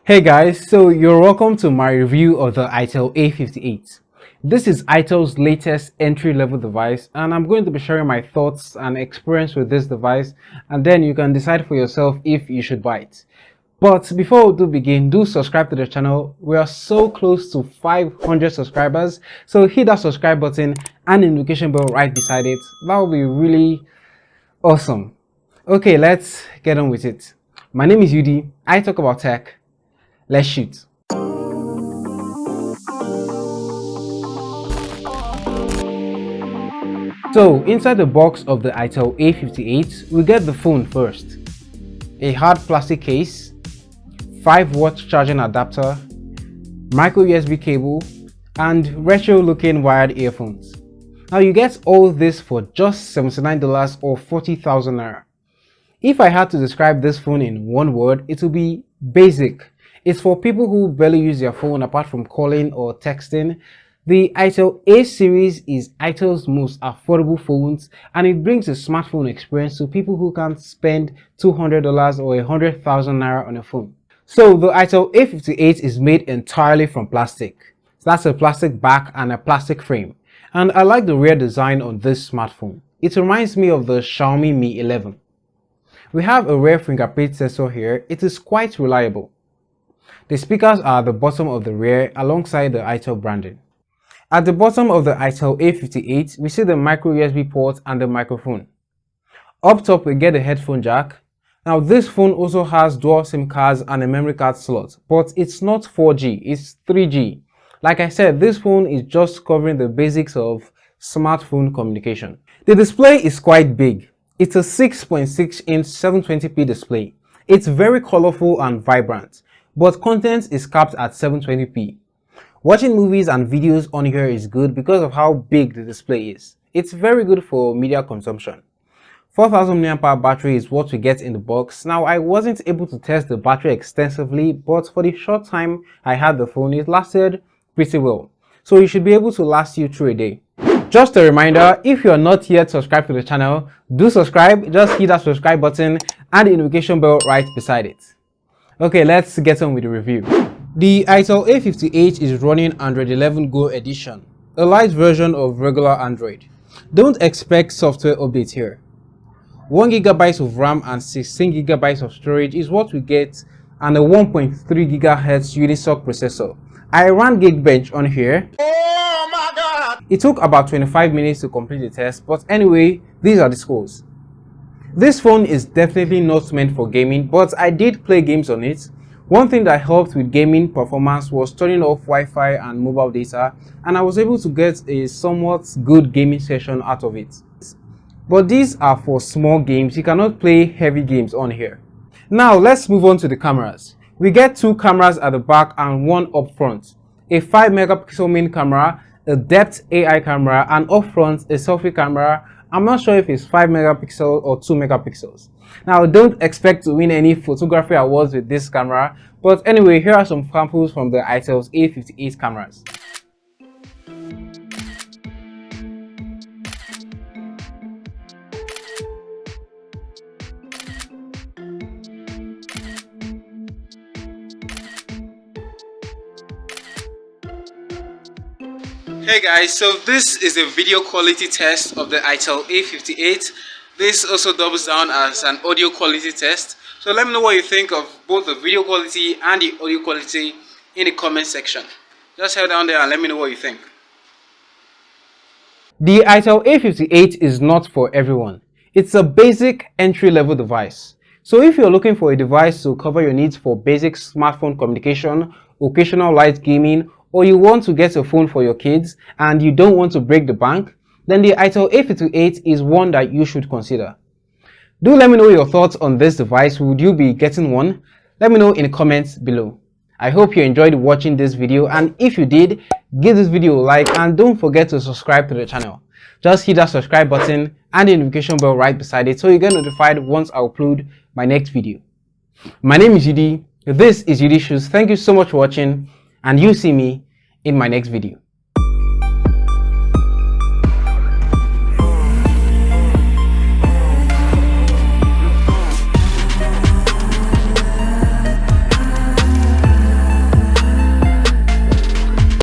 Hey guys, so you're welcome to my review of the Itel A58. This is Itel's latest entry-level device, and I'm going to be sharing my thoughts and experience with this device, and then you can decide for yourself if you should buy it. But before we do begin, do subscribe to the channel. We are so close to 500 subscribers, so hit that subscribe button and the notification bell right beside it. That will be really awesome. Okay, let's get on with it. My name is Yudi. I talk about tech. Let's shoot. So inside the box of the Itel A58, we get the phone first. A hard plastic case, 5-watt charging adapter, micro USB cable, and retro looking wired earphones. Now you get all this for just $79 or 40,000 naira. If I had to describe this phone in one word, it would be basic. It's for people who barely use their phone apart from calling or texting. The Itel A series is Itel's most affordable phones, and it brings a smartphone experience to people who can't spend $200 or 100,000 naira on a phone. So the Itel A58 is made entirely from plastic. So that's a plastic back and a plastic frame. And I like the rear design on this smartphone. It reminds me of the Xiaomi Mi 11. We have a rear fingerprint sensor here. It is quite reliable. The speakers are at the bottom of the rear alongside the Itel branding. At the bottom of the Itel A58, we see the micro USB port and the microphone. Up top, we get the headphone jack. Now this phone also has dual SIM cards and a memory card slot, but it's not 4G, it's 3G. Like I said, this phone is just covering the basics of smartphone communication. The display is quite big. It's a 6.6-inch 720p display. It's very colorful and vibrant, but content is capped at 720p. Watching movies and videos on here is good because of how big the display is. It's very good for media consumption. 4000 mAh battery is what we get in the box. Now I wasn't able to test the battery extensively, but for the short time I had the phone, it lasted pretty well. So it should be able to last you through a day. Just a reminder, if you are not yet subscribed to the channel, do subscribe. Just hit that subscribe button and the notification bell right beside it. Okay, let's get on with the review. The Itel A58 is running Android 11 Go edition, a light version of regular Android. Don't expect software updates here. 1GB of RAM and 16GB of storage is what we get, and a 1.3 GHz Unisoc processor. I ran Geekbench on here. Oh my god! It took about 25 minutes to complete the test, but anyway, these are the scores. This phone is definitely not meant for gaming, but I did play games on it. One thing that helped with gaming performance was turning off Wi-Fi and mobile data, and I was able to get a somewhat good gaming session out of it. But these are for small games. You cannot play heavy games on here. Now let's move on to the cameras. We get two cameras at the back and one up front. A 5-megapixel main camera, a depth AI camera, and up front a selfie camera. I'm not sure if it's 5 megapixels or 2 megapixels. Now don't expect to win any photography awards with this camera, but anyway, here are some samples from the Itel's A58 cameras. Hey guys, so this is a video quality test of the Itel A58. This also doubles down as an audio quality test. So let me know what you think of both the video quality and the audio quality in the comment section. Just head down there and let me know what you think. The Itel A58 is not for everyone. It's a basic entry-level device. So if you're looking for a device to cover your needs for basic smartphone communication, occasional light gaming, or you want to get a phone for your kids and you don't want to break the bank, then the Itel A58 is one that you should consider. Do let me know your thoughts on this device. Would you be getting one? Let me know in the comments below. I hope you enjoyed watching this video, and if you did, give this video a like and don't forget to subscribe to the channel. Just hit that subscribe button and the notification bell right beside it so you get notified once I upload my next video. My name is Yudi. This is Yudi Shoes. Thank you so much for watching, and you see me in my next video.